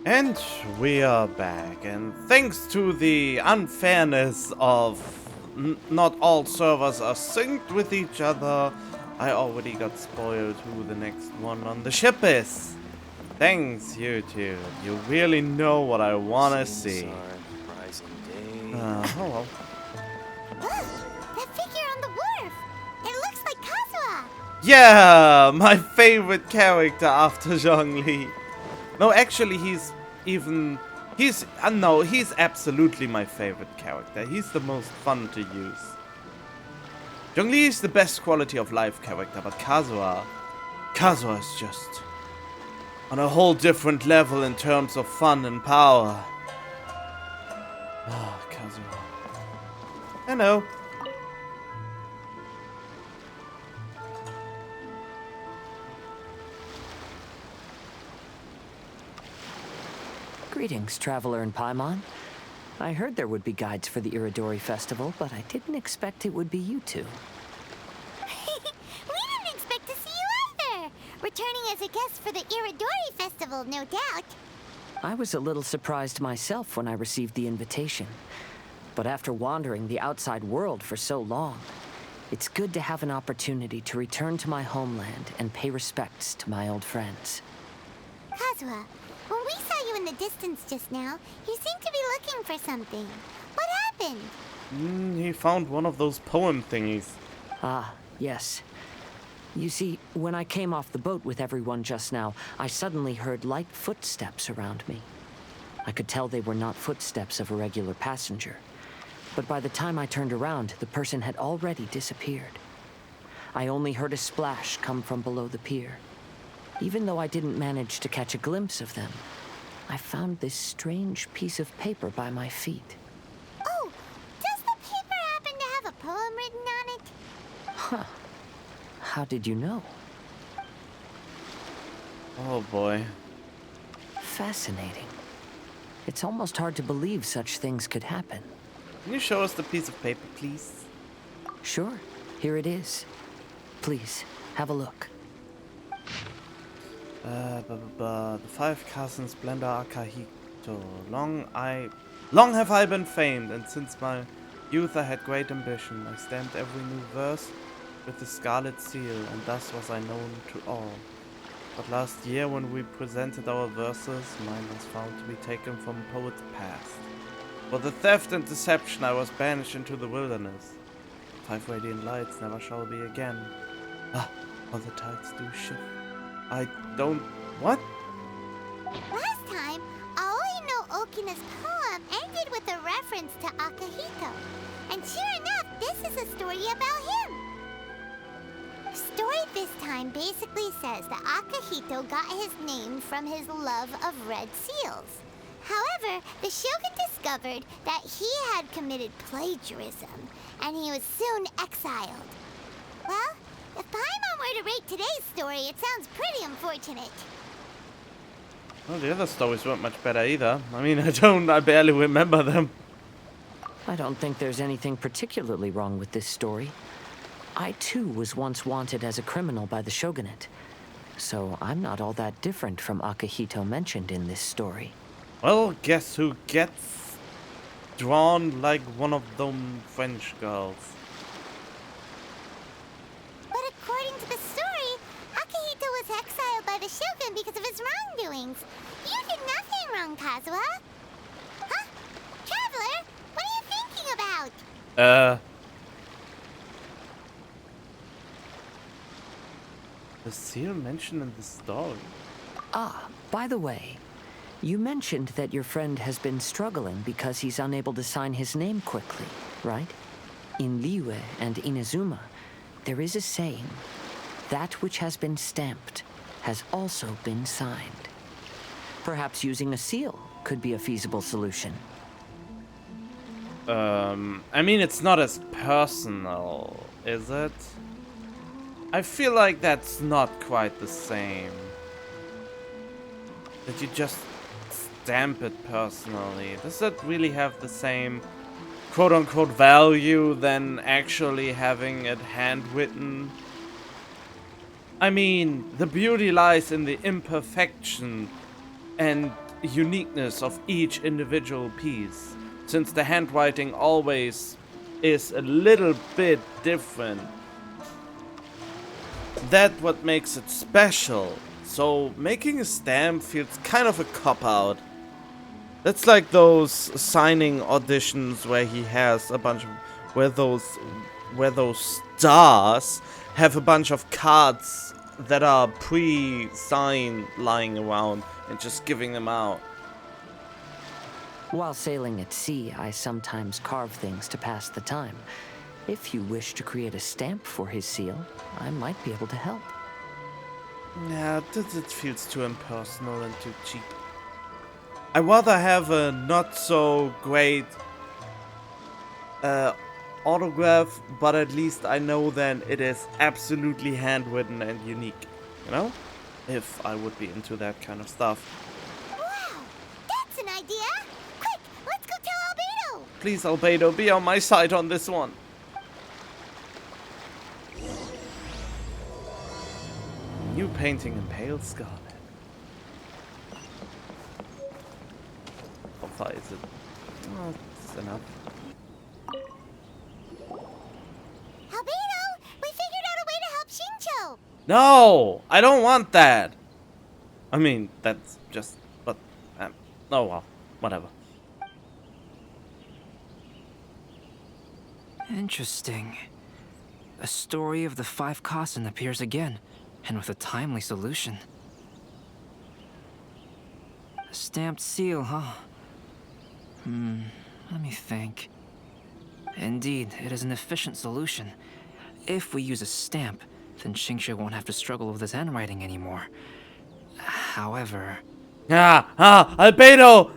And we are back, and thanks to the unfairness of not all servers are synced with each other, I already got spoiled who the next one on the ship is. Thanks, YouTube. You really know what I wanna see. Oh well. That figure on the wharf! It looks like Kazuha! Yeah, my favorite character after Zhongli. No, actually, he's absolutely my favorite character. He's the most fun to use. Zhongli is the best quality of life character, but Kazuha is just on a whole different level in terms of fun and power. Ah, Kazuha. I know. Greetings, traveler in Paimon. I heard there would be guides for the Iridori Festival, but I didn't expect it would be you two. We didn't expect to see you either! Returning as a guest for the Iridori Festival, no doubt. I was a little surprised myself when I received the invitation. But after wandering the outside world for so long, it's good to have an opportunity to return to my homeland and pay respects to my old friends. Kazuha, when we saw you in the distance just now, you seemed to be looking for something. What happened? He found one of those poem thingies. Ah, yes. You see, when I came off the boat with everyone just now, I suddenly heard light footsteps around me. I could tell they were not footsteps of a regular passenger. But by the time I turned around, the person had already disappeared. I only heard a splash come from below the pier. Even though I didn't manage to catch a glimpse of them, I found this strange piece of paper by my feet. Oh, does the paper happen to have a poem written on it? Huh. How did you know? Oh boy. Fascinating. It's almost hard to believe such things could happen. Can you show us the piece of paper, please? Sure, here it is. Please, have a look. The five cousins, Blender Akahito. Long have I been famed, and since my youth I had great ambition. I stamped every new verse with the scarlet seal, and thus was I known to all. But last year, when we presented our verses, mine was found to be taken from a poet's past. For the theft and deception, I was banished into the wilderness. 5 radiant lights never shall be again. Ah, all the tides do shift. I don't... What? Last time, Aoi no Okina's poem ended with a reference to Akahito. And sure enough, this is a story about him. The story this time basically says that Akahito got his name from his love of red seals. However, the Shogun discovered that he had committed plagiarism, and he was soon exiled. Well, if Paimon were to rate today's story, it sounds pretty unfortunate. Well, the other stories weren't much better either. I mean, I barely remember them. I don't think there's anything particularly wrong with this story. I too was once wanted as a criminal by the shogunate, so I'm not all that different from Akahito mentioned in this story. Well, guess who gets drawn like one of them French girls? But according to the story, Akahito was exiled by the Shogun because of his wrongdoings. You did nothing wrong, Kazuha. Huh? Traveler, what are you thinking about? The seal mentioned in the story. Ah, by the way, you mentioned that your friend has been struggling because he's unable to sign his name quickly, right? In Liyue and Inazuma, there is a saying, that which has been stamped has also been signed. Perhaps using a seal could be a feasible solution. I mean, it's not as personal, is it? I feel like that's not quite the same. That you just stamp it personally. Does that really have the same quote-unquote value than actually having it handwritten? I mean, the beauty lies in the imperfection and uniqueness of each individual piece, since the handwriting always is a little bit different. That's what makes it special. So making a stamp feels kind of a cop-out. That's like those signing auditions where he has a bunch of where those stars have a bunch of cards that are pre-signed lying around and just giving them out. While sailing at sea, I sometimes carve things to pass the time. If you wish to create a stamp for his seal, I might be able to help. Yeah, it feels too impersonal and too cheap. I'd rather have a not so great autograph, but at least I know then it is absolutely handwritten and unique. You know? If I would be into that kind of stuff. Wow, that's an idea! Quick, let's go tell Albedo! Please, Albedo, be on my side on this one. New painting in pale scarlet. How far is it? Oh, it's enough. Albedo, we figured out a way to help Shincho! No! I don't want that! I mean, that's just... But... oh well. Whatever. Interesting. A story of the 5 Kasen appears again, and with a timely solution. A stamped seal, huh? Let me think. Indeed, it is an efficient solution. If we use a stamp, then Xingqiu won't have to struggle with his handwriting anymore. However... Albedo!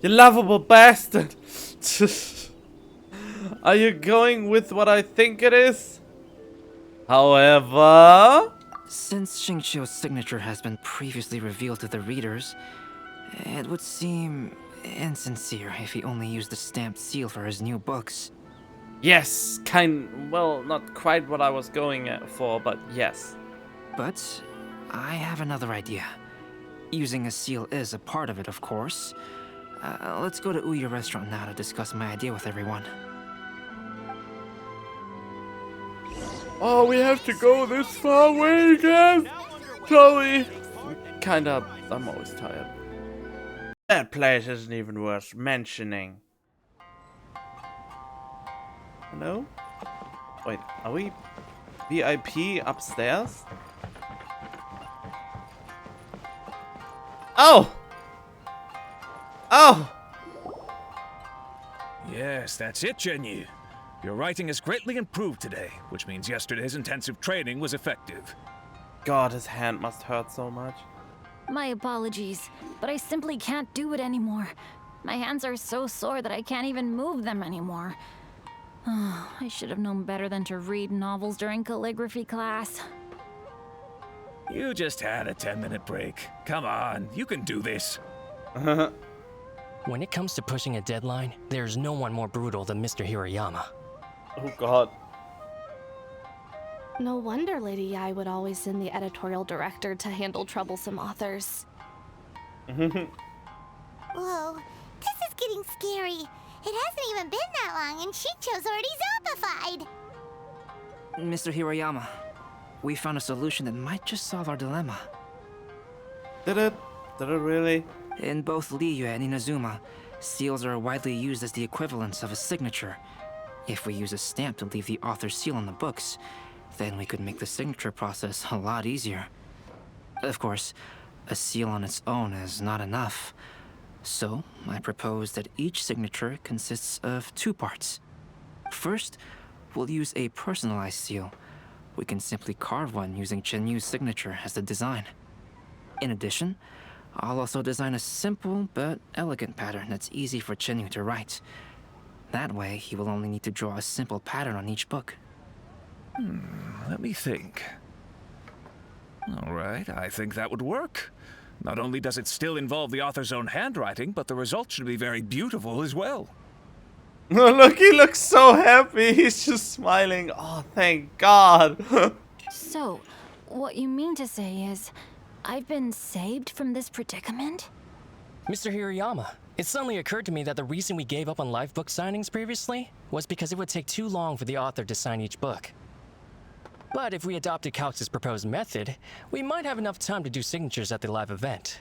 You lovable bastard! Are you going with what I think it is? However... Since Xingqiu's signature has been previously revealed to the readers, it would seem insincere if he only used the stamped seal for his new books. Yes, well, not quite what I was going for, but yes. But I have another idea. Using a seal is a part of it, of course. Let's go to Ouya restaurant now to discuss my idea with everyone. Oh, we have to go this far away again? Chloe! I'm always tired. That place isn't even worth mentioning. Hello? Wait, are we VIP upstairs? Oh! Oh! Yes, that's it, Jinyu. Your writing has greatly improved today, which means yesterday's intensive training was effective. God, his hand must hurt so much. My apologies, but I simply can't do it anymore. My hands are so sore that I can't even move them anymore. I should have known better than to read novels during calligraphy class. You just had a 10-minute break. Come on, you can do this. When it comes to pushing a deadline, there's no one more brutal than Mr. Hirayama. Oh God. No wonder Lady Yai would always send the editorial director to handle troublesome authors. Whoa, this is getting scary. It hasn't even been that long and Shincho's already zombified. Mr. Hirayama, we found a solution that might just solve our dilemma. Did it? Did it really? In both Liyue and Inazuma, seals are widely used as the equivalents of a signature. If we use a stamp to leave the author's seal on the books, then we could make the signature process a lot easier. Of course, a seal on its own is not enough. So, I propose that each signature consists of 2 parts. First, we'll use a personalized seal. We can simply carve one using Chenyu's signature as the design. In addition, I'll also design a simple but elegant pattern that's easy for Chenyu to write. That way, he will only need to draw a simple pattern on each book. Let me think. All right, I think that would work. Not only does it still involve the author's own handwriting, but the result should be very beautiful as well. Look, he looks so happy. He's just smiling. Oh, thank God. So, what you mean to say is, I've been saved from this predicament? Mr. Hirayama, it suddenly occurred to me that the reason we gave up on live book signings previously was because it would take too long for the author to sign each book. But if we adopted Calx's proposed method, we might have enough time to do signatures at the live event.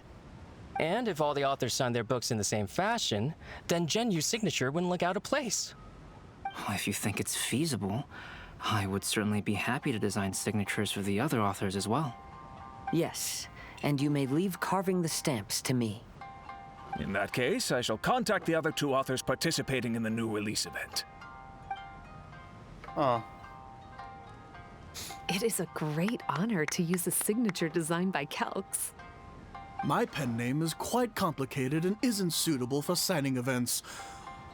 And if all the authors signed their books in the same fashion, then Genyu's signature wouldn't look out of place. If you think it's feasible, I would certainly be happy to design signatures for the other authors as well. Yes, and you may leave carving the stamps to me. In that case, I shall contact the other 2 authors participating in the new release event. Oh. It is a great honor to use a signature designed by Calx. My pen name is quite complicated and isn't suitable for signing events.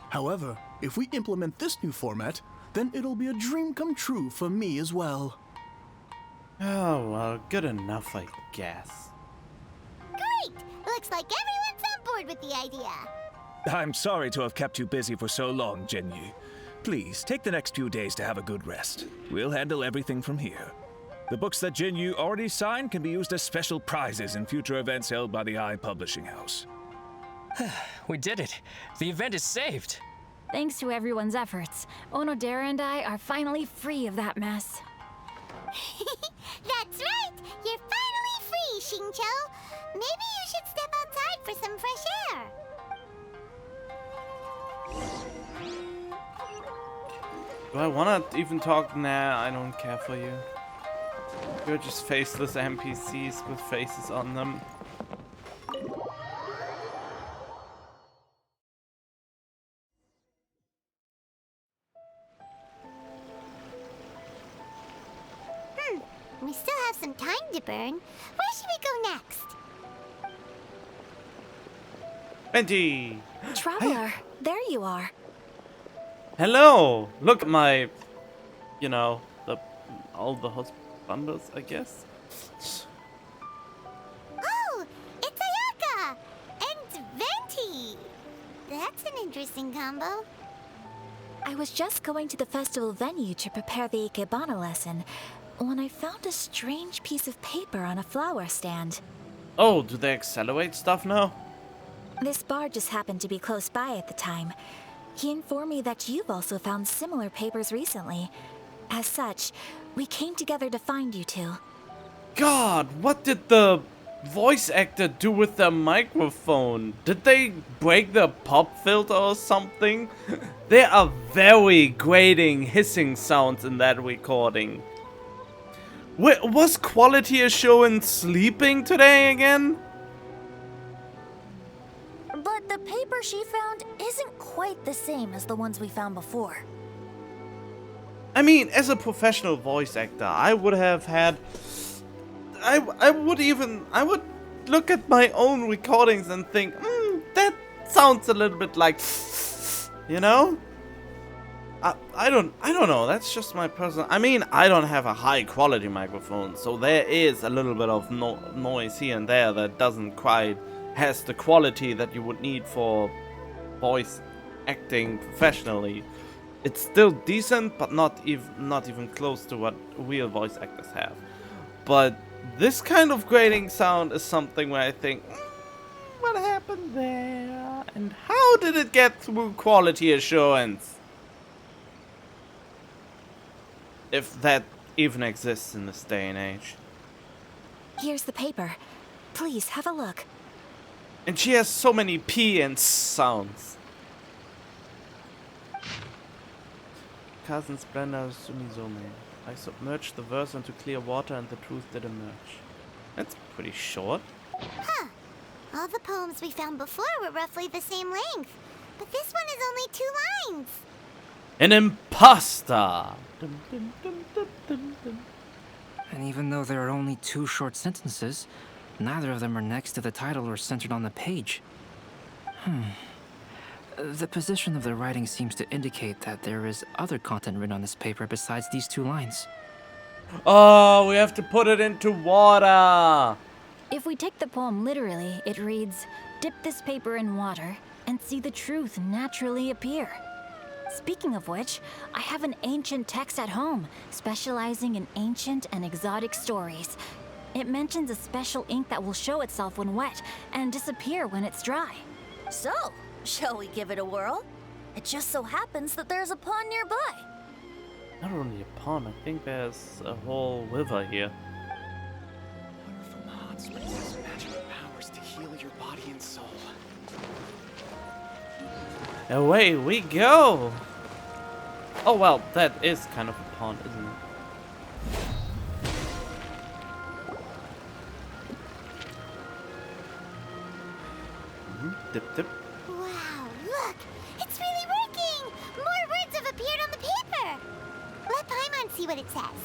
However, if we implement this new format, then it'll be a dream come true for me as well. Oh, well, good enough, I guess. Great! Looks like everyone's on board with the idea. I'm sorry to have kept you busy for so long, Genyu. Please, take the next few days to have a good rest. We'll handle everything from here. The books that Genyu already signed can be used as special prizes in future events held by the Publishing House. We did it. The event is saved. Thanks to everyone's efforts, Onodera and I are finally free of that mess. That's right! You're finally free, Xingqiu! Maybe you should step outside for some fresh air. Do I want to even talk? Nah, I don't care for you. You're just faceless NPCs with faces on them. We still have some time to burn. Where should we go next? Benji! Traveler, there you are. Hello! Look at my, you know, all the husbandos, I guess. Oh, it's Ayaka! And Venti! That's an interesting combo. I was just going to the festival venue to prepare the Ikebana lesson when I found a strange piece of paper on a flower stand. Oh, do they accelerate stuff now? This bard just happened to be close by at the time. He informed me that you've also found similar papers recently. As such, we came together to find you two. God, what did the voice actor do with their microphone? Did they break the pop filter or something? There are very grating hissing sounds in that recording. Wait, was quality assurance sleeping today again? But the paper she found isn't quite the same as the ones we found before. I mean, as a professional voice actor, I would have had... I would look at my own recordings and think, that sounds a little bit like... You know? I don't know, that's just my personal... I mean, I don't have a high quality microphone, so there is a little bit of noise here and there that doesn't quite... has the quality that you would need for voice acting professionally. It's still decent, but not even close to what real voice actors have. But this kind of grating sound is something where I think, what happened there? And how did it get through quality assurance? If that even exists in this day and age. Here's the paper. Please have a look. And she has so many P and S sounds. Cousin Splendor Sumizome. I submerged the verse into clear water and the truth did emerge. That's pretty short. Huh. All the poems we found before were roughly the same length. But this one is only 2 lines. An imposter! Dum, dum, dum, dum, dum, dum. And even though there are only 2 short sentences, neither of them are next to the title or centered on the page. The position of the writing seems to indicate that there is other content written on this paper besides these 2 lines. Oh, we have to put it into water! If we take the poem literally, it reads, "Dip this paper in water and see the truth naturally appear." Speaking of which, I have an ancient text at home, specializing in ancient and exotic stories. It mentions a special ink that will show itself when wet and disappear when it's dry. So, shall we give it a whirl? It just so happens that there's a pond nearby. Not only a pond, I think there's a whole river here. Water from the hot springs has magical powers to heal your body and soul. Away we go! Oh well, that is kind of a pond, isn't it? Dip, dip. Wow, look! It's really working! More words have appeared on the paper! Let Paimon see what it says.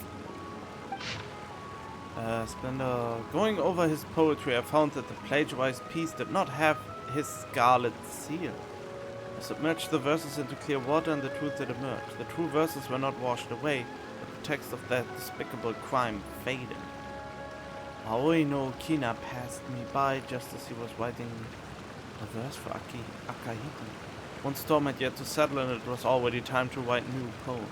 Splendor. Going over his poetry, I found that the plagiarized piece did not have his scarlet seal. I submerged the verses into clear water and the truth did emerge. The true verses were not washed away, but the text of that despicable crime faded. Aoi no Kina passed me by just as he was writing a verse for Akahito. One storm had yet to settle and it was already time to write new poems.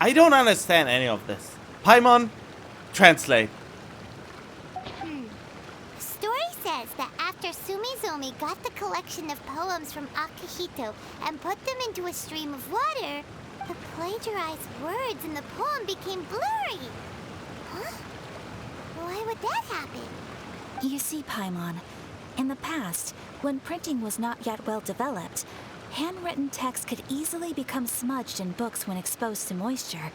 I don't understand any of this. Paimon, translate. The story says that after Sumizomi got the collection of poems from Akahito and put them into a stream of water, the plagiarized words in the poem became blurry. Huh? Why would that happen? You see, Paimon, in the past, when printing was not yet well developed, handwritten text could easily become smudged in books when exposed to moisture.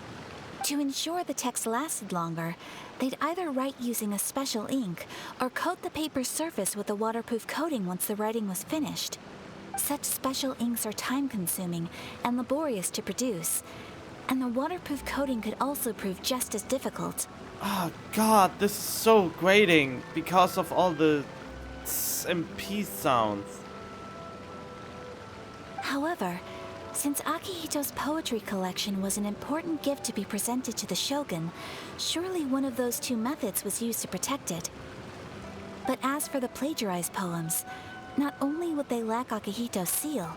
To ensure the text lasted longer, they'd either write using a special ink or coat the paper's surface with a waterproof coating once the writing was finished. Such special inks are time-consuming and laborious to produce, and the waterproof coating could also prove just as difficult. Oh god, this is so grating because of all the tss and p sounds. However, since Akihito's poetry collection was an important gift to be presented to the shogun, surely one of those two methods was used to protect it. But as for the plagiarized poems, not only would they lack Akihito's seal,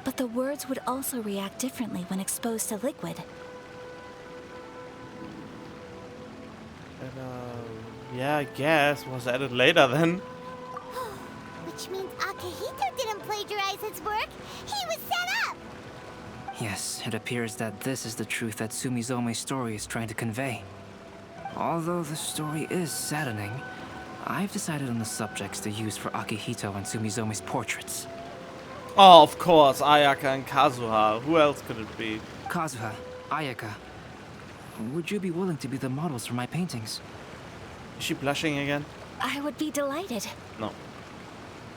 but the words would also react differently when exposed to liquid. Yeah, I guess. Was added later then. Which means Akihito didn't plagiarize his work. He was set up! Yes, it appears that this is the truth that Sumizome's story is trying to convey. Although the story is saddening, I've decided on the subjects to use for Akihito and Sumizome's portraits. Oh, of course, Ayaka and Kazuha. Who else could it be? Kazuha, Ayaka, would you be willing to be the models for my paintings? Is she blushing again? I would be delighted. No.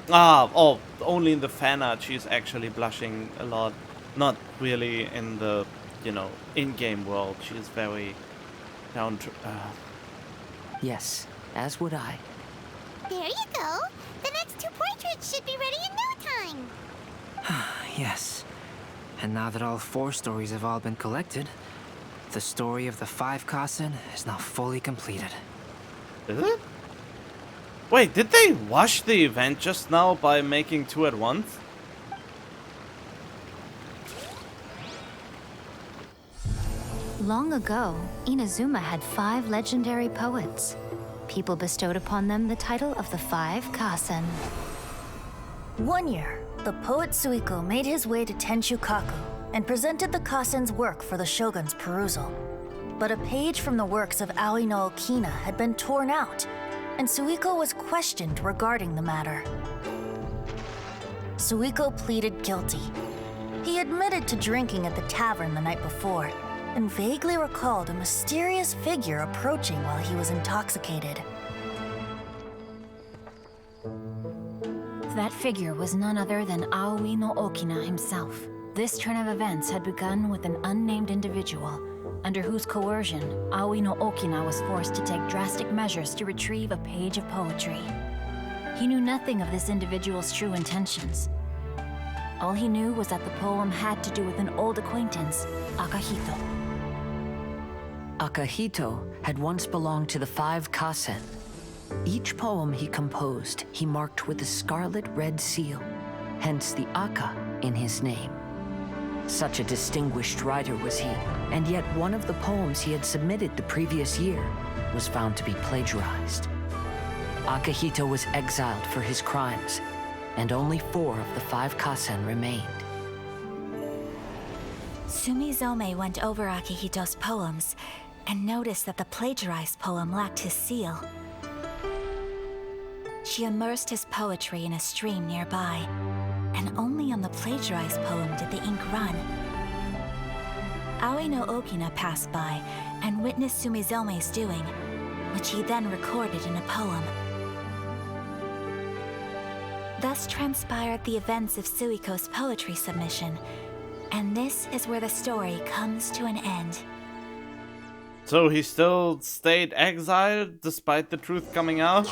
Oh, only in the fan art she's actually blushing a lot. Not really in the, in-game world. She's very down to earth. Yes, as would I. There you go. The next two portraits should be ready in no time. Yes. And now that all 4 stories have all been collected, the story of the 5 Kasen is now fully completed. Is it? Wait, did they rush the event just now by making 2 at once? Long ago, Inazuma had 5 legendary poets. People bestowed upon them the title of the 5 Kasen. One year, the poet Suiko made his way to Tenshukaku and presented the Kasen's work for the shogun's perusal. But a page from the works of Aoi no Okina had been torn out, and Suiko was questioned regarding the matter. Suiko pleaded guilty. He admitted to drinking at the tavern the night before, and vaguely recalled a mysterious figure approaching while he was intoxicated. That figure was none other than Aoi no Okina himself. This turn of events had begun with an unnamed individual, under whose coercion, Aoi no Okina was forced to take drastic measures to retrieve a page of poetry. He knew nothing of this individual's true intentions. All he knew was that the poem had to do with an old acquaintance, Akahito. Akahito had once belonged to the 5 Kasen. Each poem he composed, he marked with a scarlet red seal, hence the Aka in his name. Such a distinguished writer was he, and yet one of the poems he had submitted the previous year was found to be plagiarized. Akihito was exiled for his crimes, and only 4 of the 5 Kasen remained. Sumizome went over Akihito's poems and noticed that the plagiarized poem lacked his seal. She immersed his poetry in a stream nearby, and only on the plagiarized poem did the ink run. Aoi no Okina passed by and witnessed Sumizome's doing, which he then recorded in a poem. Thus transpired the events of Suiko's poetry submission, and this is where the story comes to an end. So he still stayed exiled despite the truth coming out?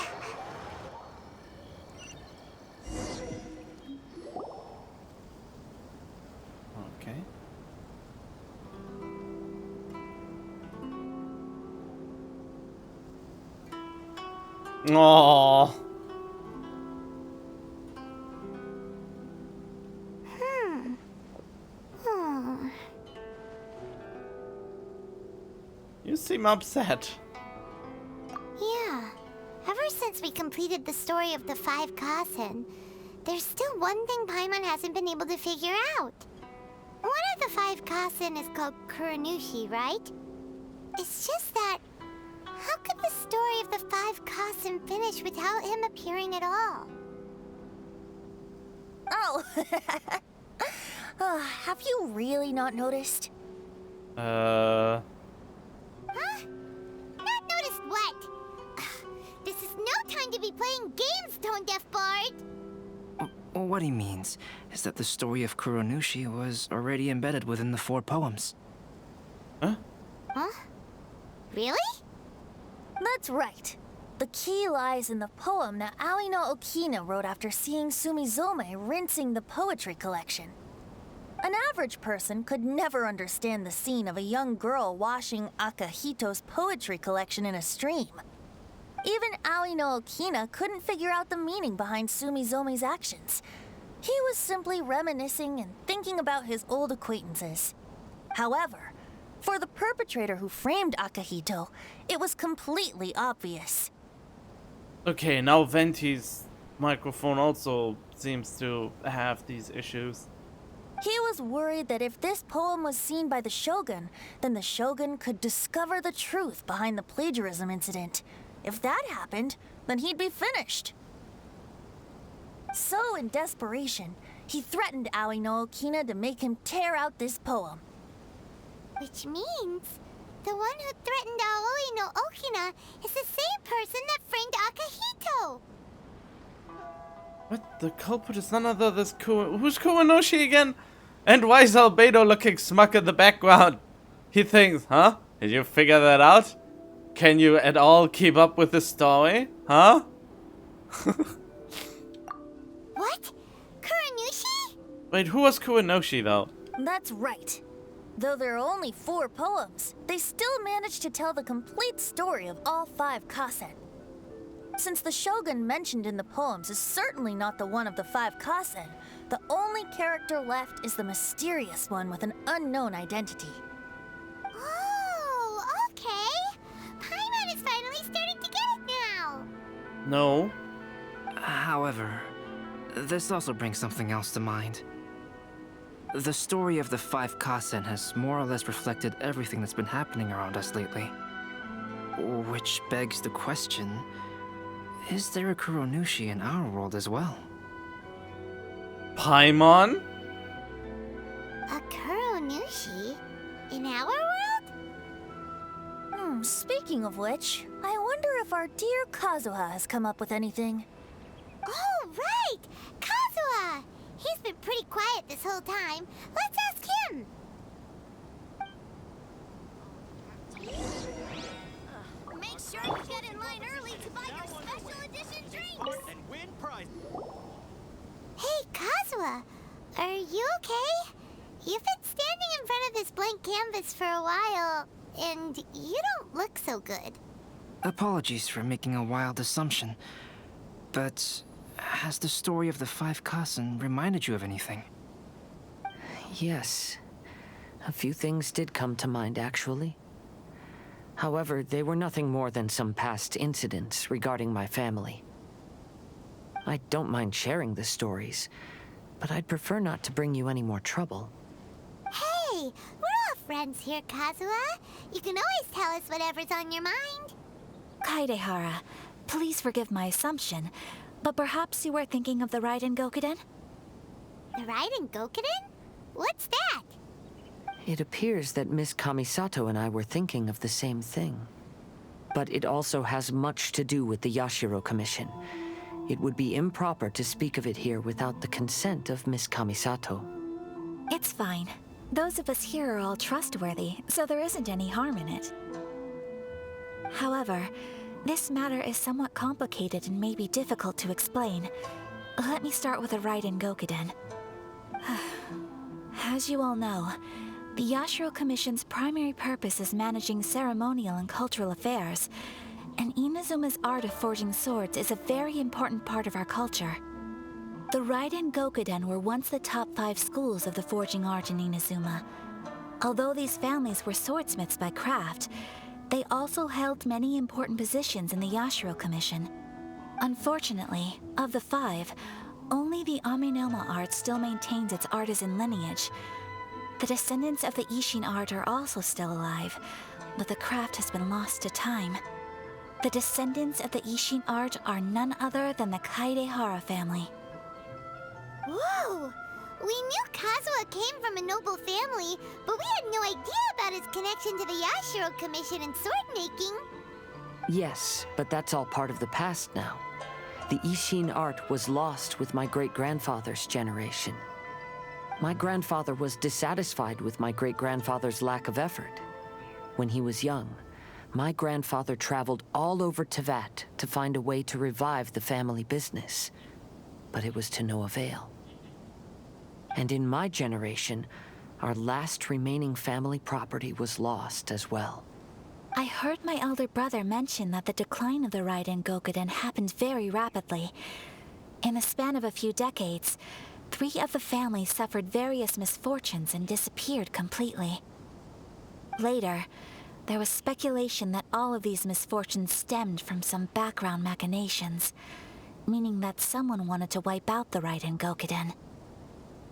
Okay. Aww. You seem upset. Yeah. Ever since we completed the story of the 5 Kasen, there's still one thing Paimon hasn't been able to figure out. One of the 5 Kasen is called Kuranushi, right? It's just that, how could the story of the 5 Kasen finish without him appearing at all? Oh! Have you really not noticed? Huh? Not noticed what? This is no time to be playing games, Tone Deaf Bard! What he means is that the story of Kuronushi was already embedded within the 4 poems. Huh? Huh? Really? That's right. The key lies in the poem that Aoi no Okina wrote after seeing Sumizome rinsing the poetry collection. An average person could never understand the scene of a young girl washing Akihito's poetry collection in a stream. Even Aoi no Okina couldn't figure out the meaning behind Sumizome's actions. He was simply reminiscing and thinking about his old acquaintances. However, for the perpetrator who framed Akihito, it was completely obvious. Okay, now Venti's microphone also seems to have these issues. He was worried that if this poem was seen by the Shogun, then the Shogun could discover the truth behind the plagiarism incident. If that happened, then he'd be finished. So, in desperation, he threatened Aoi no Okina to make him tear out this poem. Which means the one who threatened Aoi no Okina is the same person that framed Akihito. What? The culprit is none other than who's Kuwanoshi again? And why is Albedo looking smug in the background? He thinks, huh? Did you figure that out? Can you at all keep up with the story? Huh? What? Kuranushi? Wait, who was Kuwanoshi though? That's right. Though there are only 4 poems, they still managed to tell the complete story of all 5 Kasen. Since the Shogun mentioned in the poems is certainly not the one of the 5 Kasen, the only character left is the mysterious one with an unknown identity. Oh, okay. Paimon is finally starting to get it now. No. However, this also brings something else to mind. The story of the 5 Kasen has more or less reflected everything that's been happening around us lately. Which begs the question, is there a Kuronushi in our world as well? Paimon? A Kuranushi? In our world? Speaking of which, I wonder if our dear Kazuha has come up with anything. Oh, right! Kazuha! He's been pretty quiet this whole time. Let's ask him! Make sure you get in line early to buy your special edition drinks! And win prize. Hey, Kazuha! Are you okay? You've been standing in front of this blank canvas for a while, and you don't look so good. Apologies for making a wild assumption, but has the story of the 5 Kasen reminded you of anything? Yes. A few things did come to mind, actually. However, they were nothing more than some past incidents regarding my family. I don't mind sharing the stories, but I'd prefer not to bring you any more trouble. Hey, we're all friends here, Kazuha. You can always tell us whatever's on your mind. Kaidehara, please forgive my assumption, but perhaps you were thinking of the Raiden Gokuden? The Raiden Gokuden? What's that? It appears that Miss Kamisato and I were thinking of the same thing. But it also has much to do with the Yashiro Commission. It would be improper to speak of it here without the consent of Miss Kamisato. It's fine. Those of us here are all trustworthy, so there isn't any harm in it. However, this matter is somewhat complicated and may be difficult to explain. Let me start with the Raiden Gokuden. As you all know, the Yashiro Commission's primary purpose is managing ceremonial and cultural affairs, and Inazuma's art of forging swords is a very important part of our culture. The Raiden Gokuden were once the top 5 schools of the forging art in Inazuma. Although these families were swordsmiths by craft, they also held many important positions in the Yashiro Commission. Unfortunately, of the 5, only the Aminoma art still maintains its artisan lineage. The descendants of the Ishin art are also still alive, but the craft has been lost to time. The descendants of the Ishin art are none other than the Kaidehara family. Whoa! We knew Kazuha came from a noble family, but we had no idea about his connection to the Yashiro Commission and sword making. Yes, but that's all part of the past now. The Ishin art was lost with my great-grandfather's generation. My grandfather was dissatisfied with my great-grandfather's lack of effort. When he was young, my grandfather traveled all over Tevat to find a way to revive the family business, but it was to no avail. And in my generation, our last remaining family property was lost as well. I heard my elder brother mention that the decline of the Raiden Gokuden happened very rapidly. In the span of a few decades, 3 of the families suffered various misfortunes and disappeared completely. Later, there was speculation that all of these misfortunes stemmed from some background machinations, meaning that someone wanted to wipe out the Raiden Gokuden.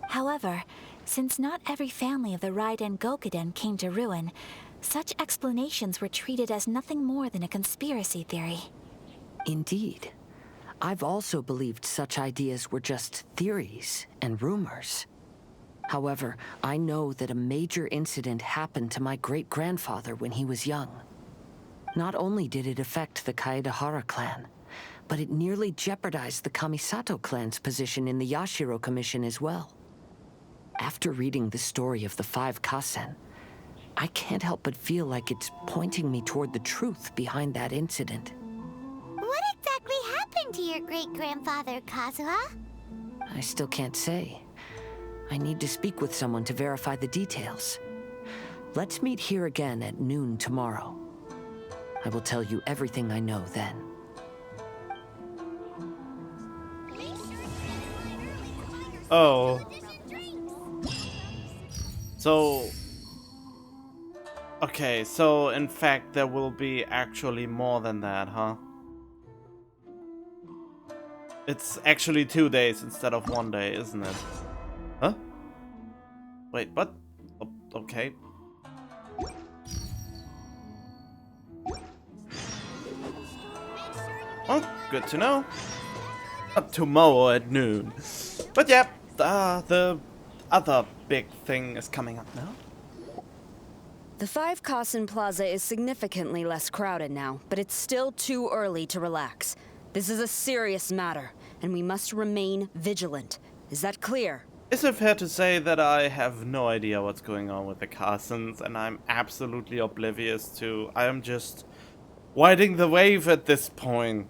However, since not every family of the Raiden Gokuden came to ruin, such explanations were treated as nothing more than a conspiracy theory. Indeed. I've also believed such ideas were just theories and rumors. However, I know that a major incident happened to my great-grandfather when he was young. Not only did it affect the Kaedehara clan, but it nearly jeopardized the Kamisato clan's position in the Yashiro Commission as well. After reading the story of the 5 Kasen, I can't help but feel like it's pointing me toward the truth behind that incident. What exactly happened to your great-grandfather, Kazuha? I still can't say. I need to speak with someone to verify the details. Let's meet here again at noon tomorrow. I will tell you everything I know then. Oh. So... Okay, so in fact there will be actually more than that, huh? It's actually 2 days instead of 1 day, isn't it? Huh? Wait, what? Oh, okay. Oh, good to know. Tomorrow at noon. But yeah, the other big thing is coming up now. The 5 Kasen Plaza is significantly less crowded now, but it's still too early to relax. This is a serious matter, and we must remain vigilant. Is that clear? Is it fair to say that I have no idea what's going on with the Kasens, and I'm absolutely oblivious to... I am just riding the wave at this point,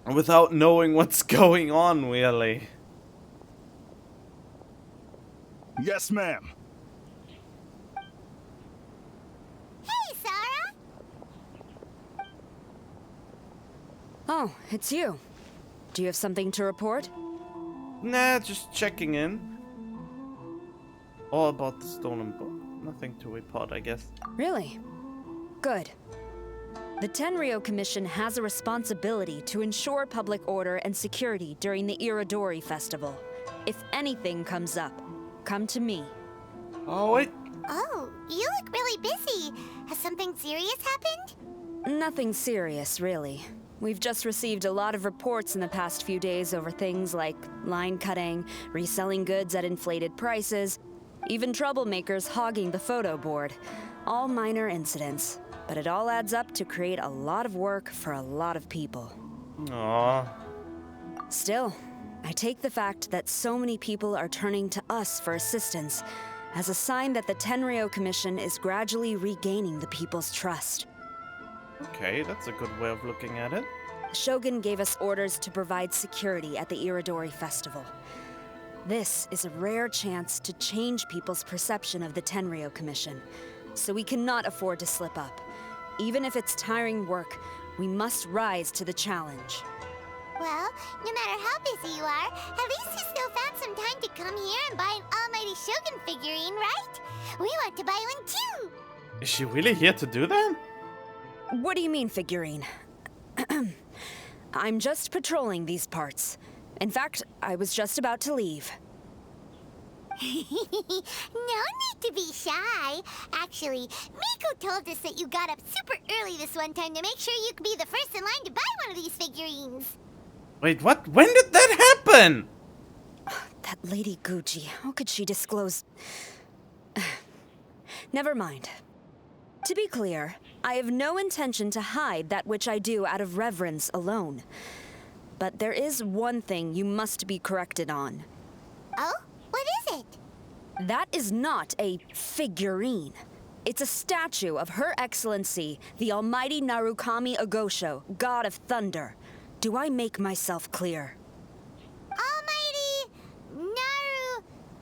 without knowing what's going on, really. Yes, ma'am. Hey, Sarah! Oh, it's you. Do you have something to report? Nah, just checking in. Or about the stolen book? Nothing to report, I guess. Really? Good. The Tenryou Commission has a responsibility to ensure public order and security during the Irodori Festival. If anything comes up, come to me. Oh, wait. Oh, you look really busy. Has something serious happened? Nothing serious, really. We've just received a lot of reports in the past few days over things like line cutting, reselling goods at inflated prices, even troublemakers hogging the photo board. All minor incidents, but it all adds up to create a lot of work for a lot of people. Aww. Still, I take the fact that so many people are turning to us for assistance as a sign that the Tenryou Commission is gradually regaining the people's trust. Okay, that's a good way of looking at it. Shogun gave us orders to provide security at the Irodori Festival. This is a rare chance to change people's perception of the Tenryou Commission, so we cannot afford to slip up. Even if it's tiring work, we must rise to the challenge. Well, no matter how busy you are, at least you still found some time to come here and buy an Almighty Shogun figurine, right? We want to buy one too! Is she really here to do that? What do you mean, figurine? I'm just patrolling these parts. In fact, I was just about to leave. No need to be shy. Actually, Miko told us that you got up super early this one time to make sure you could be the first in line to buy one of these figurines. Wait, what? When did that happen? That Lady Gucci, how could she disclose... Never mind. To be clear, I have no intention to hide that which I do out of reverence alone. But there is one thing you must be corrected on. Oh? What is it? That is not a figurine. It's a statue of Her Excellency, the Almighty Narukami Agosho, God of Thunder. Do I make myself clear? Almighty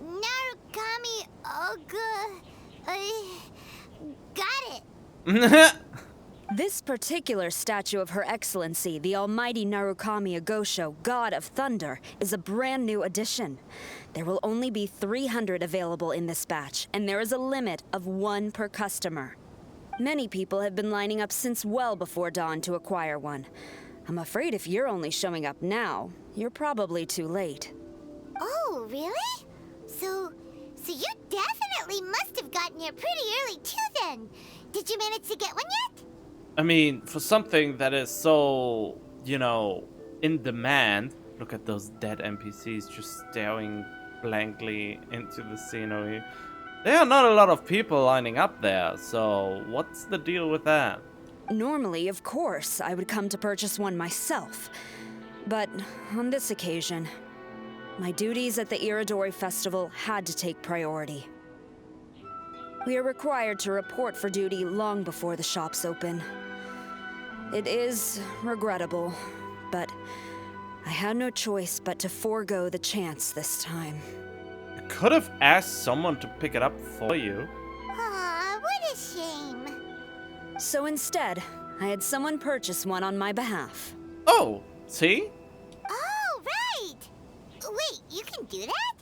Narukami Oga... got it. This particular statue of Her Excellency, the Almighty Narukami Agosho, God of Thunder, is a brand new addition. There will only be 300 available in this batch, and there is a limit of 1 per customer. Many people have been lining up since well before dawn to acquire one. I'm afraid if you're only showing up now, you're probably too late. Oh, really? So you definitely must have gotten here pretty early too then. Did you manage to get one yet? I mean, for something that is so, you know, in demand, look at those dead NPCs just staring blankly into the scenery. There are not a lot of people lining up there, so what's the deal with that? Normally, of course, I would come to purchase one myself. But on this occasion, my duties at the Irodori Festival had to take priority. We are required to report for duty long before the shops open. It is regrettable, but I had no choice but to forego the chance this time. You could have asked someone to pick it up for you. Aw, what a shame. So instead, I had someone purchase one on my behalf. Oh, see? Oh, right! Wait, you can do that?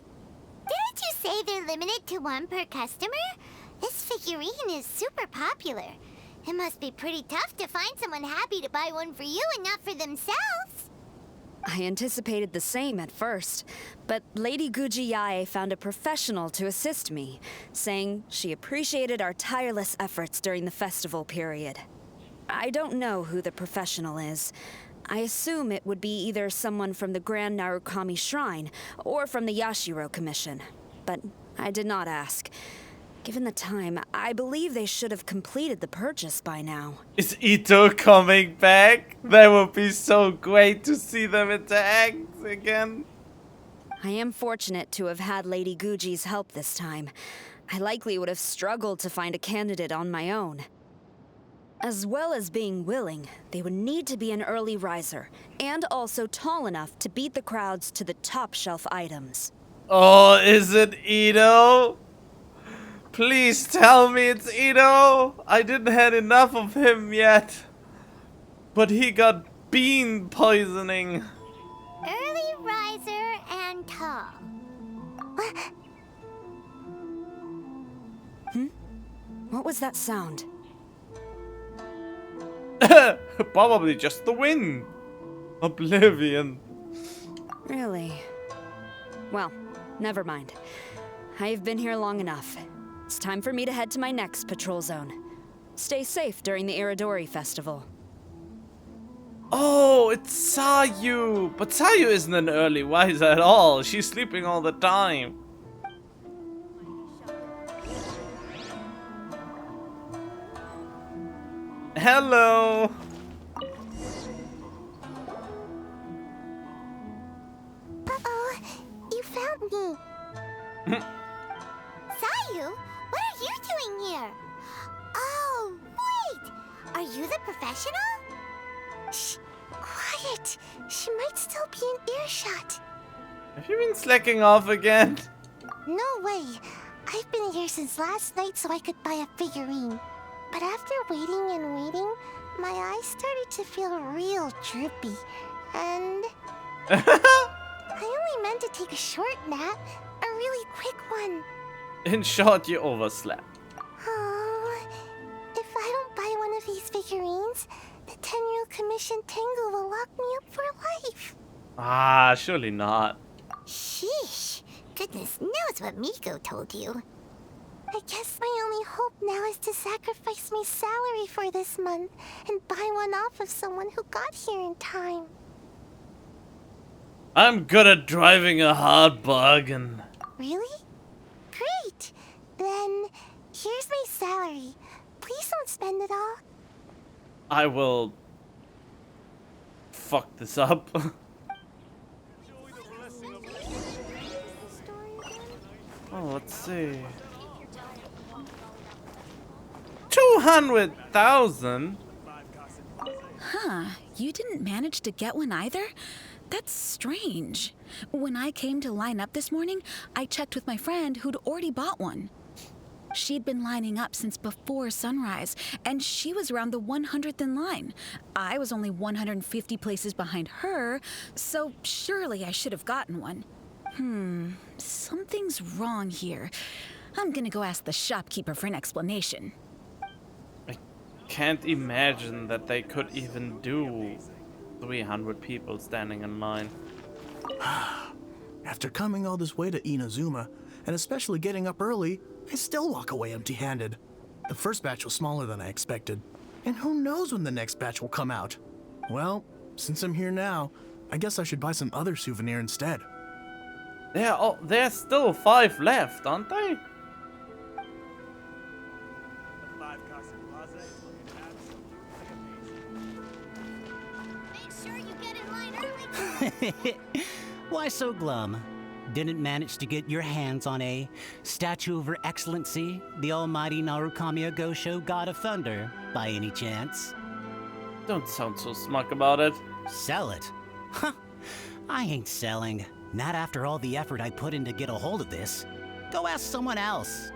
Didn't you say they're limited to 1 per customer? This figurine is super popular. It must be pretty tough to find someone happy to buy one for you and not for themselves. I anticipated the same at first, but Lady Guji Yae found a professional to assist me, saying she appreciated our tireless efforts during the festival period. I don't know who the professional is. I assume it would be either someone from the Grand Narukami Shrine or from the Yashiro Commission, but I did not ask. Given the time, I believe they should have completed the purchase by now. Is Ito coming back? That would be so great to see them interact again. I am fortunate to have had Lady Guji's help this time. I likely would have struggled to find a candidate on my own. As well as being willing, they would need to be an early riser, and also tall enough to beat the crowds to the top shelf items. Oh, is it Ito? Please tell me it's Ito. I didn't have enough of him yet. But he got bean poisoning. Early riser and tall. was that sound? Probably just the wind. Oblivion. Really? Well, never mind. I've been here long enough. It's time for me to head to my next patrol zone. Stay safe during the Iridori Festival. Oh, it's Sayu. But Sayu isn't an early riser at all. She's sleeping all the time. Hello. Uh-oh, you found me. Sayu, what are you doing here? Oh, wait! Are you the professional? Shh, quiet. She might still be in earshot. Have you been slacking off again? No way. I've been here since last night so I could buy a figurine. But after waiting and waiting, my eyes started to feel real droopy. And... I only meant to take a short nap. A really quick one. In short, you overslept. Oh, if I don't buy one of these figurines, the 10-year-old commission Tengu will lock me up for life. Ah, surely not. Sheesh. Goodness knows what Miko told you. I guess my only hope now is to sacrifice my salary for this month and buy one off of someone who got here in time. I'm good at driving a hard bargain. Really? Great. Then, here's my salary. Please don't spend it all. I will fuck this up. Oh, let's see. 200,000? Huh, you didn't manage to get one either? That's strange. When I came to line up this morning, I checked with my friend who'd already bought one. She'd been lining up since before sunrise, and she was around the 100th in line. I was only 150 places behind her, so surely I should have gotten one. Something's wrong here. I'm gonna go ask the shopkeeper for an explanation. Can't imagine that they could even do 300 people standing in line. After coming all this way to Inazuma, and especially getting up early, I still walk away empty-handed. The first batch was smaller than I expected, and who knows when the next batch will come out. Well, since I'm here now, I guess I should buy some other souvenir instead. There's still 5 left, aren't they? Make sure you get in line early. Why so glum? Didn't manage to get your hands on a statue of Her Excellency, the almighty Narukami Agosho, God of Thunder, by any chance? Don't sound so smug about it. Sell it? Huh. I ain't selling. Not after all the effort I put in to get a hold of this. Go ask someone else.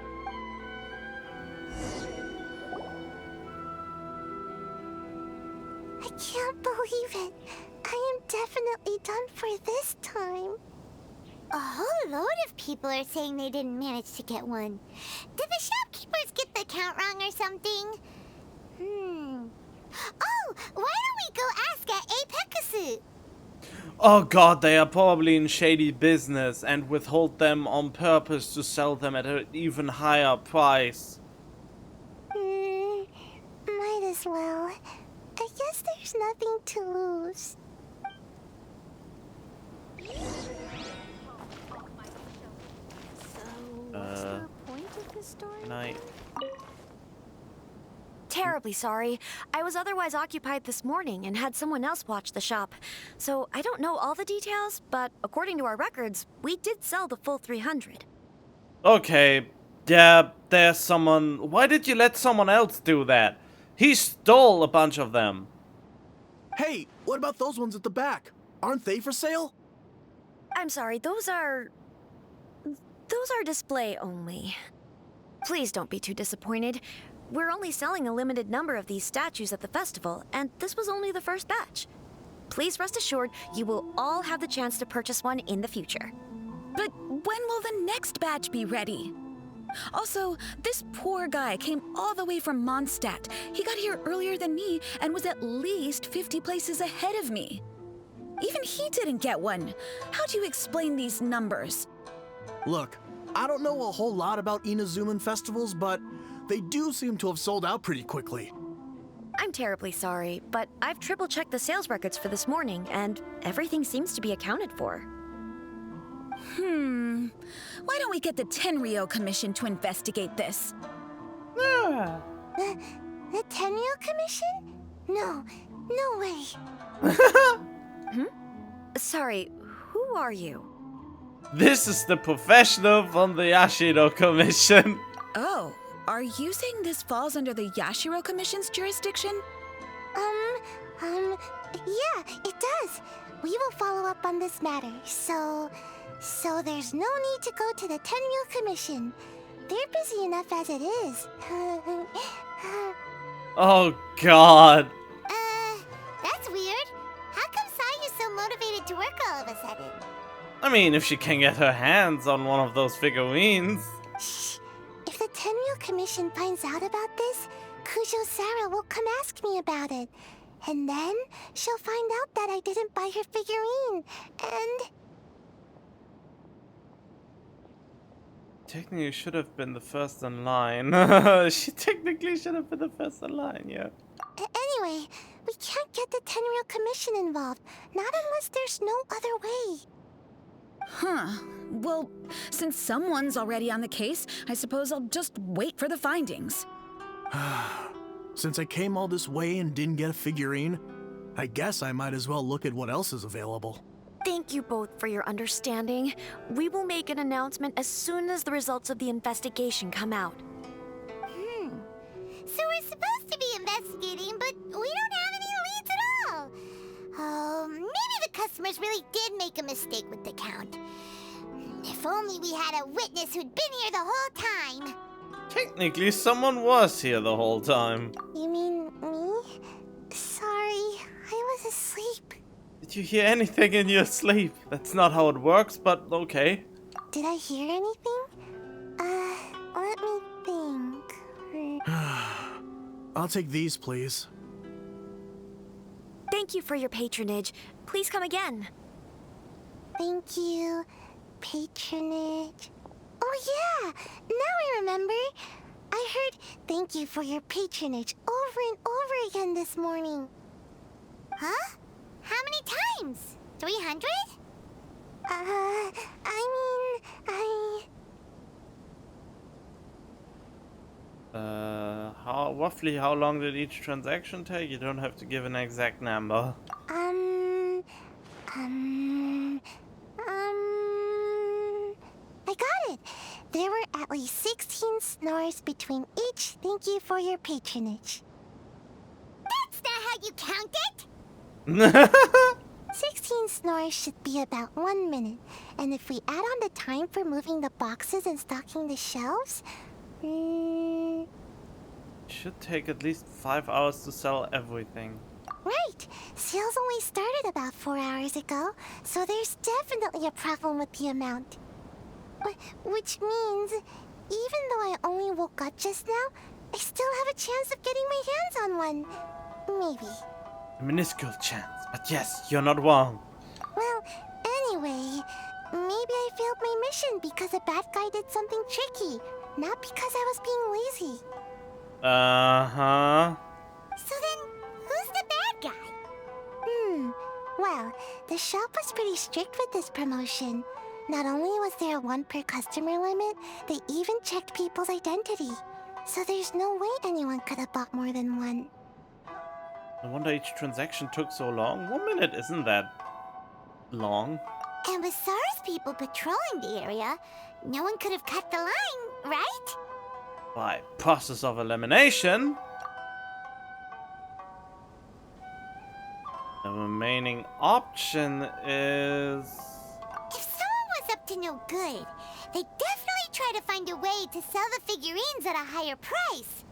I can't believe it. I am definitely done for this time. A whole load of people are saying they didn't manage to get one. Did the shopkeepers get the count wrong or something? Oh, why don't we go ask at Apekasu? Oh god, they are probably in shady business and withhold them on purpose to sell them at an even higher price. Might as well. I guess there's nothing to lose. Can I... Terribly sorry. I was otherwise occupied this morning and had someone else watch the shop. So I don't know all the details, but according to our records, we did sell the full 300. Okay, yeah, there's someone... Why did you let someone else do that? He stole a bunch of them. Hey, what about those ones at the back? Aren't they for sale? I'm sorry, those are display only. Please don't be too disappointed. We're only selling a limited number of these statues at the festival, and this was only the first batch. Please rest assured, you will all have the chance to purchase one in the future. But when will the next batch be ready? Also, this poor guy came all the way from Mondstadt. He got here earlier than me and was at least 50 places ahead of me. Even he didn't get one. How do you explain these numbers? Look, I don't know a whole lot about Inazuman festivals, but they do seem to have sold out pretty quickly. I'm terribly sorry, but I've triple-checked the sales records for this morning, and everything seems to be accounted for. Why don't we get the Tenryou Commission to investigate this? The Tenryou Commission? No, no way. Sorry, who are you? This is the professional from the Yashiro Commission. Oh, are you saying this falls under the Yashiro Commission's jurisdiction? Yeah, it does. We will follow up on this matter, so there's no need to go to the Tenryou Commission. They're busy enough as it is. Oh god. That's weird. How come Sayu's so motivated to work all of a sudden? I mean, if she can get her hands on one of those figurines. Shh. If the Tenryou Commission finds out about this, Kujo Sarah will come ask me about it. And then she'll find out that I didn't buy her figurine. And... Technically should have been the first in line. She technically should have been the first in line, yeah. Anyway, we can't get the Tenryou Commission involved. Not unless there's no other way. Huh. Well, since someone's already on the case, I suppose I'll just wait for the findings. Since I came all this way and didn't get a figurine, I guess I might as well look at what else is available. Thank you both for your understanding. We will make an announcement as soon as the results of the investigation come out. So we're supposed to be investigating, but we don't have any leads at all. Oh, maybe the customers really did make a mistake with the count. If only we had a witness who'd been here the whole time. Technically, someone was here the whole time. You mean me? Sorry, I was asleep. Did you hear anything in your sleep? That's not how it works, but okay. Did I hear anything? Let me think. I'll take these, please. Thank you for your patronage. Please come again. Thank you. Patronage. Oh yeah! Now I remember. I heard thank you for your patronage over and over again this morning. Huh? How many times? 300? Roughly how long did each transaction take? You don't have to give an exact number. I got it. There were at least 16 snores between each thank you for your patronage. That's not how you count it! 16 snores should be about 1 minute. And if we add on the time for moving the boxes and stocking the shelves... It should take at least 5 hours to sell everything. Right. Sales only started about 4 hours ago, so there's definitely a problem with the amount. Which means, even though I only woke up just now, I still have a chance of getting my hands on one. Maybe. A minuscule chance, but yes, you're not wrong. Well, anyway, maybe I failed my mission because a bad guy did something tricky, not because I was being lazy. Uh-huh. So then, who's the bad guy? Well, the shop was pretty strict with this promotion. Not only was there a 1 per customer limit, they even checked people's identity. So there's no way anyone could have bought more than one. No wonder each transaction took so long. 1 minute isn't that long. And with SARS people patrolling the area, no one could have cut the line, right? By process of elimination. The remaining option is... If someone was up to no good, they'd definitely try to find a way to sell the figurines at a higher price.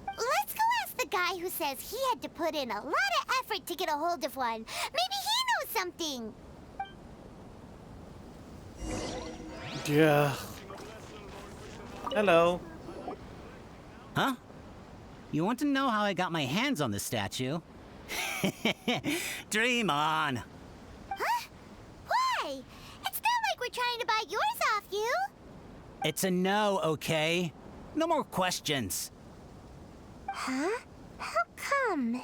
Let's go ask the guy who says he had to put in a lot of effort to get a hold of one. Maybe he knows something. Yeah. Hello. Huh? You want to know how I got my hands on the statue? Dream on. Huh? Why? It's not like we're trying to buy yours off you. It's a no, okay? No more questions. Huh? How come?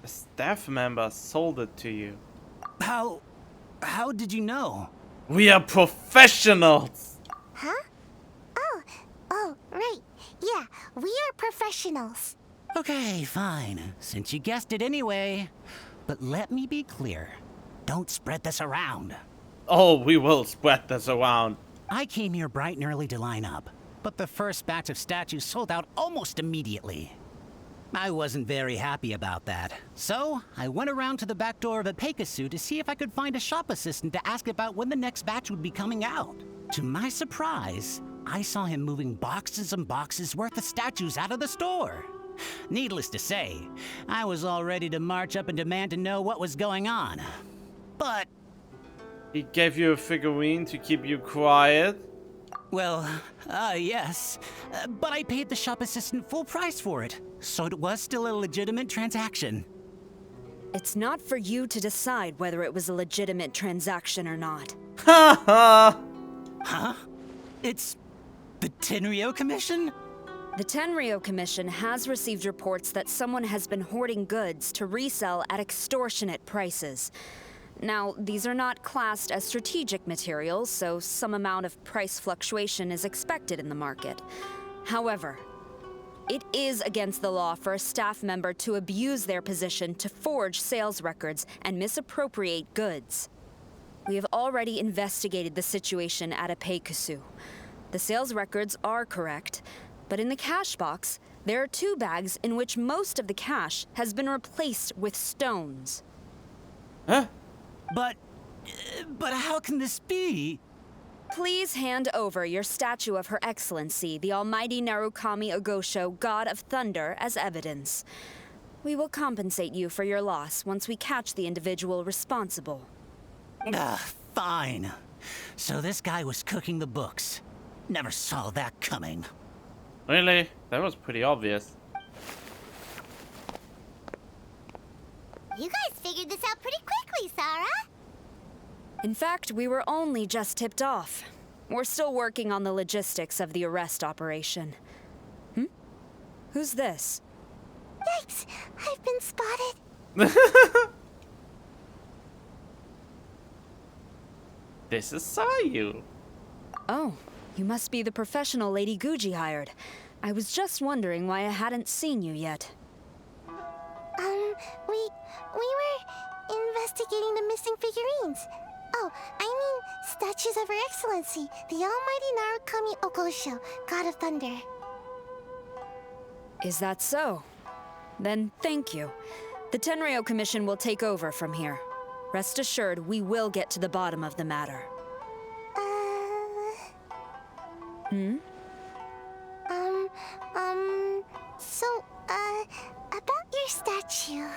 A staff member sold it to you. How did you know? We are professionals! Huh? Oh, right. Yeah, we are professionals. Okay, fine. Since you guessed it anyway. But let me be clear. Don't spread this around. Oh, we will spread this around. I came here bright and early to line up, but the first batch of statues sold out almost immediately. I wasn't very happy about that, so I went around to the back door of a Pegasus to see if I could find a shop assistant to ask about when the next batch would be coming out. To my surprise, I saw him moving boxes and boxes worth of statues out of the store. Needless to say, I was all ready to march up and demand to know what was going on. But he gave you a figurine to keep you quiet? Well, yes. But I paid the shop assistant full price for it, so it was still a legitimate transaction. It's not for you to decide whether it was a legitimate transaction or not. Ha ha! Huh? It's the Tenryo Commission? The Tenryo Commission has received reports that someone has been hoarding goods to resell at extortionate prices. Now, these are not classed as strategic materials, so some amount of price fluctuation is expected in the market. However, it is against the law for a staff member to abuse their position to forge sales records and misappropriate goods. We have already investigated the situation at Apeikusu. The sales records are correct, but in the cash box, there are 2 bags in which most of the cash has been replaced with stones. Huh? But how can this be? Please hand over your statue of Her Excellency, the Almighty Narukami Ogosho, God of Thunder, as evidence. We will compensate you for your loss once we catch the individual responsible. Fine. So this guy was cooking the books. Never saw that coming. Really? That was pretty obvious. You guys figured this out pretty quickly, Sarah. In fact, we were only just tipped off. We're still working on the logistics of the arrest operation. Who's this? Yikes! I've been spotted. This is Sayu. Oh, you must be the professional Lady Guji hired. I was just wondering why I hadn't seen you yet. We were investigating the missing figurines. Oh, I mean statues of Her Excellency, the Almighty Narukami Ogosho, God of Thunder. Is that so? Then thank you. The Tenryo Commission will take over from here. Rest assured, we will get to the bottom of the matter. So, about your statue.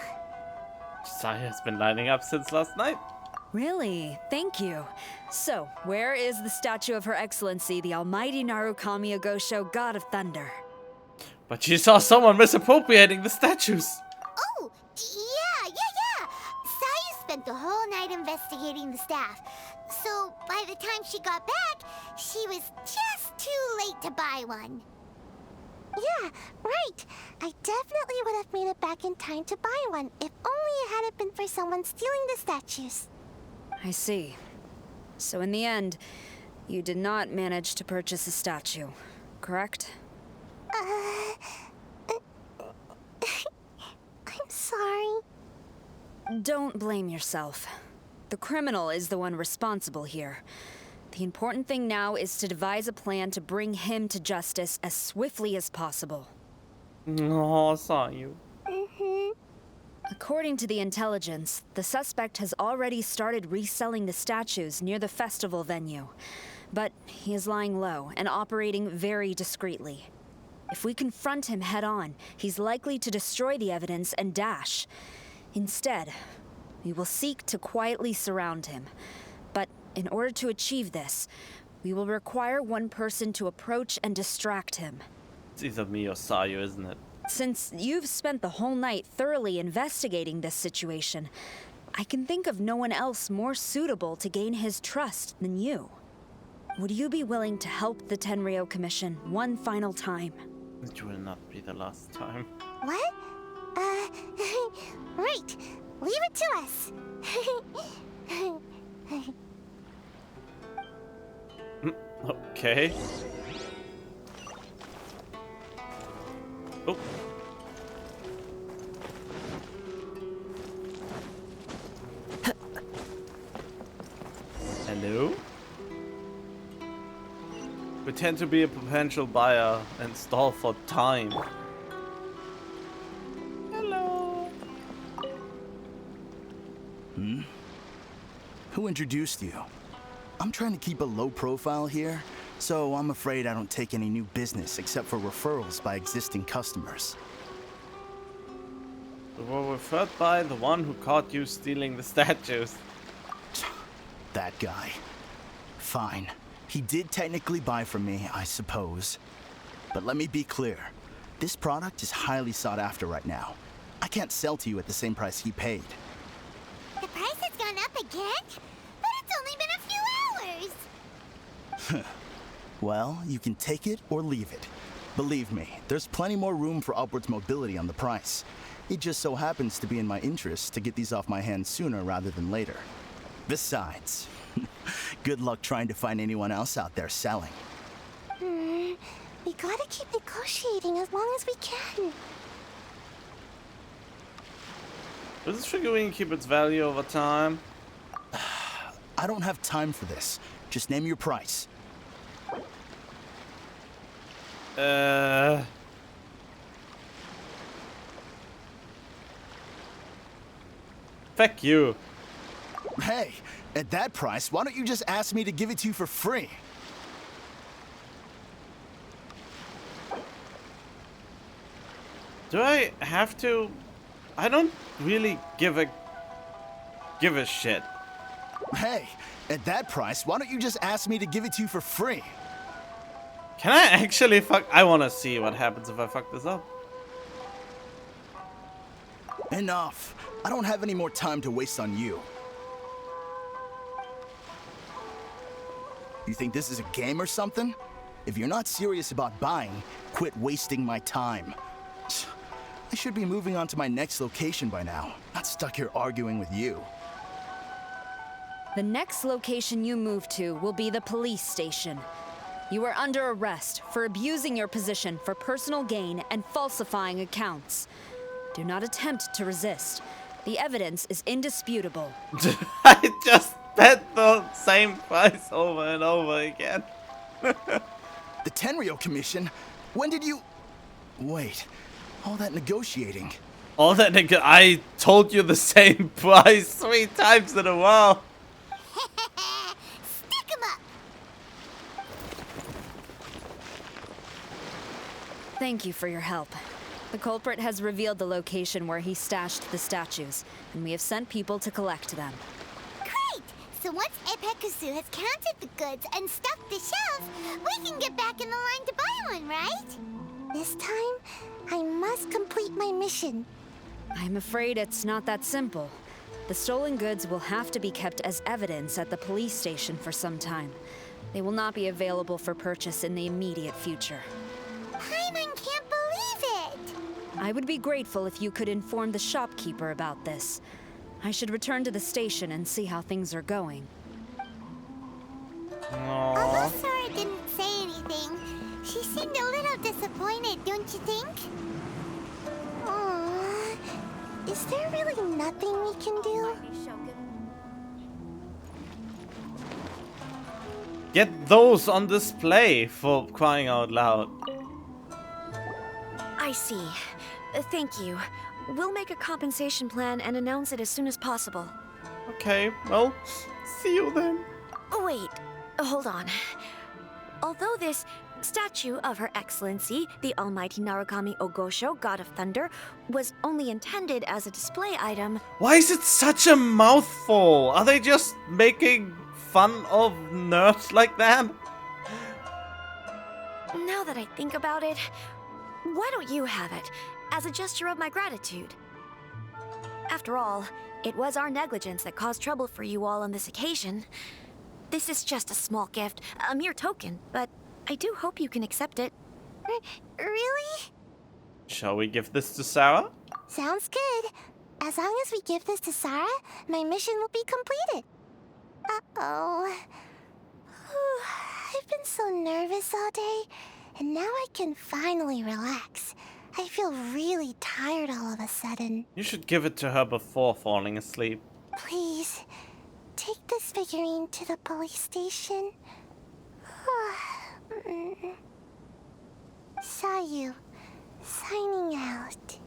Saya's been lining up since last night. Really? Thank you. So, where is the statue of Her Excellency, the Almighty Narukami Ogosho, God of Thunder? But she saw someone misappropriating the statues. Oh, yeah. Sayu spent the whole night investigating the staff. So, by the time she got back, she was just too late to buy one. Yeah, right. I definitely would have made it back in time to buy one, if only it hadn't been for someone stealing the statues. I see. So in the end, you did not manage to purchase a statue, correct? I'm sorry. Don't blame yourself. The criminal is the one responsible here. The important thing now is to devise a plan to bring him to justice as swiftly as possible. Oh, Sayu. According to the intelligence, the suspect has already started reselling the statues near the festival venue. But he is lying low and operating very discreetly. If we confront him head-on, he's likely to destroy the evidence and dash. Instead, we will seek to quietly surround him. But in order to achieve this, We will require one person to approach and distract him. It's either me or Sayu, isn't it? Since you've spent the whole night thoroughly investigating this situation, I can think of no one else more suitable to gain his trust than you. Would you be willing to help the Tenryou Commission one final time? It will not be the last time. What? Right. Leave it to us. Okay. Oh. Hello? Pretend to be a potential buyer and stall for time. Hello. Who introduced you? I'm trying to keep a low profile here, so I'm afraid I don't take any new business except for referrals by existing customers. We were referred by the one who caught you stealing the statues. That guy. Fine. He did technically buy from me, I suppose. But let me be clear. This product is highly sought after right now. I can't sell to you at the same price he paid. The price has gone up again? But it's only been a few hours. Well, you can take it or leave it. Believe me, there's plenty more room for upwards mobility on the price. It just so happens to be in my interest to get these off my hands sooner rather than later. Besides, good luck trying to find anyone else out there selling. We gotta keep negotiating as long as we can. Does this figurine keep its value over time? I don't have time for this. Just name your price. Fuck you. Hey, at that price, why don't you just ask me to give it to you for free? Do I have to? I don't really give a shit. Hey, at that price, why don't you just ask me to give it to you for free? Can I actually fuck? I want to see what happens if I fuck this up. Enough. I don't have any more time to waste on you. You think this is a game or something? If you're not serious about buying, quit wasting my time. I should be moving on to my next location by now, not stuck here arguing with you. The next location you move to will be the police station. You are under arrest for abusing your position for personal gain and falsifying accounts. Do not attempt to resist. The evidence is indisputable. I just bet the same price over and over again. The Tenryou Commission? When did you... Wait, all that negotiating. All that I told you the same price 3 times in a row. Stick 'em up. Thank you for your help. The culprit has revealed the location where he stashed the statues, and we have sent people to collect them. Great! So once Epekusu has counted the goods and stocked the shelves, we can get back in the line to buy one, right? This time, I must complete my mission. I'm afraid it's not that simple. The stolen goods will have to be kept as evidence at the police station for some time. They will not be available for purchase in the immediate future. Paimon can't believe it! I would be grateful if you could inform the shopkeeper about this. I should return to the station and see how things are going. Although Sora didn't say anything, she seemed a little disappointed, don't you think? Aww. Is there really nothing we can do? Get those on display, for crying out loud. I see. Thank you. We'll make a compensation plan and announce it as soon as possible. Okay, well, see you then. Oh, wait. Hold on. Although this statue of Her Excellency, the Almighty Narukami Ogosho, God of Thunder, was only intended as a display item... Why is it such a mouthful? Are they just making fun of nerds like that? Now that I think about it, why don't you have it, as a gesture of my gratitude? After all, it was our negligence that caused trouble for you all on this occasion. This is just a small gift, a mere token, but I do hope you can accept it. Really? Shall we give this to Sarah? Sounds good. As long as we give this to Sarah, my mission will be completed. Uh-oh. I've been so nervous all day, and now I can finally relax. I feel really tired all of a sudden. You should give it to her before falling asleep. Please, take this figurine to the police station. Sayu, signing out.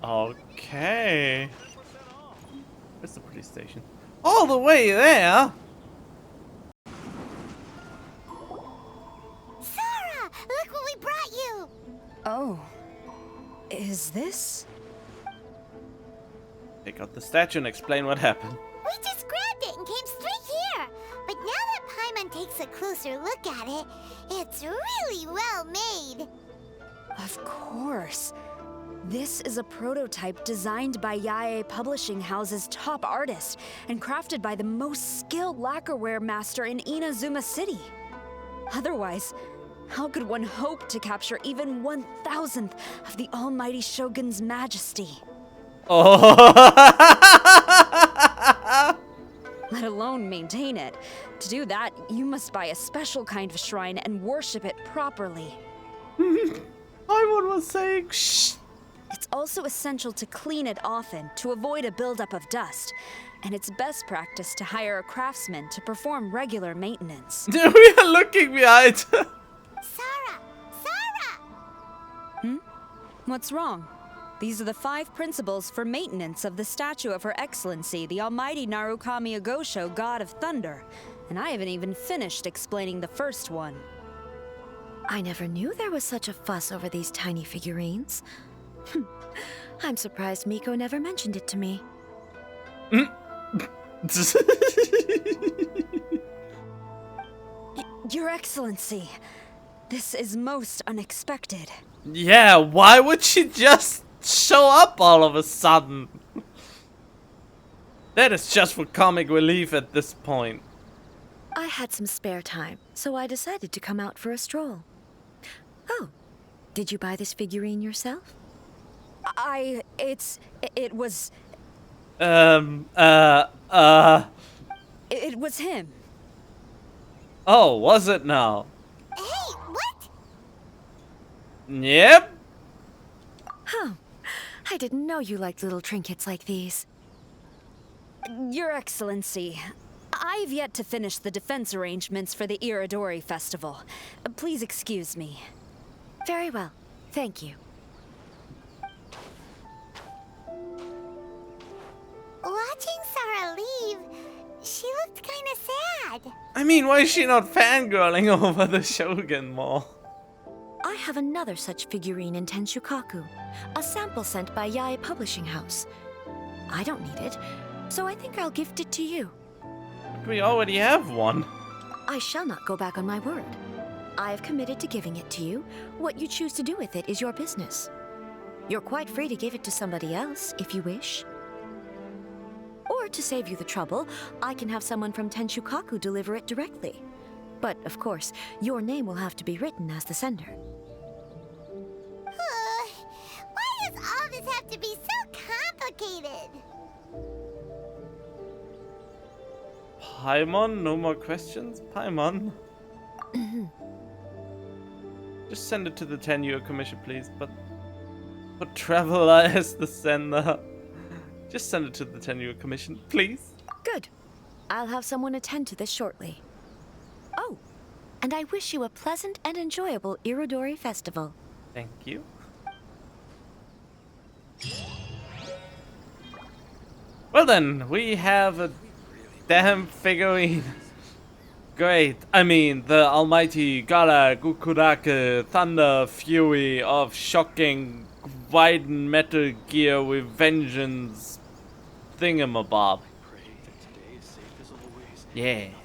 Okay. Where's the police station? All the way there! Sarah, look what we brought you! Oh. Is this? Take out the statue and explain what happened. We just grabbed it and came straight here. But now that Paimon takes a closer look at it, it's really well made. Of course. This is a prototype designed by Yae Publishing House's top artist and crafted by the most skilled lacquerware master in Inazuma City. Otherwise, how could one hope to capture even 1,000th of the almighty Shogun's majesty? Oh. Let alone maintain it. To do that, you must buy a special kind of shrine and worship it properly. Paimon was saying shh. It's also essential to clean it often to avoid a buildup of dust, and it's best practice to hire a craftsman to perform regular maintenance. We are looking behind. Sarah! What's wrong? These are the 5 principles for maintenance of the statue of Her Excellency, the Almighty Narukami Ogosho, God of Thunder, and I haven't even finished explaining the first one. I never knew there was such a fuss over these tiny figurines. I'm surprised Miko never mentioned it to me. Your Excellency, this is most unexpected. Yeah, why would she just show up all of a sudden? That is just for comic relief at this point. I had some spare time, so I decided to come out for a stroll. Oh, did you buy this figurine yourself? It was... It was him. Oh, was it now? Hey, what? Yep. Huh. I didn't know you liked little trinkets like these. Your Excellency, I've yet to finish the defense arrangements for the Iridori Festival. Please excuse me. Very well. Thank you. Watching Sarah leave, she looked kind of sad. I mean, why is she not fangirling over the Shogun more? I have another such figurine in Tenshukaku, a sample sent by Yae Publishing House. I don't need it, so I think I'll gift it to you. We already have one. I shall not go back on my word. I have committed to giving it to you. What you choose to do with it is your business. You're quite free to give it to somebody else, if you wish. Or to save you the trouble, I can have someone from Tenshukaku deliver it directly. But, of course, your name will have to be written as the sender. Why does all this have to be so complicated? Paimon, no more questions? Paimon? Just send it to the 10-year commission, please. But put Traveler as the sender. Just send it to the 10-year commission, please. Good. I'll have someone attend to this shortly. Oh, and I wish you a pleasant and enjoyable Irodori Festival. Thank you. Well then, we have a damn figurine. Great. I mean, the almighty Gara Gukurake Thunder Fury of shocking Widen Metal Gear with Vengeance thingamabob. Yeah.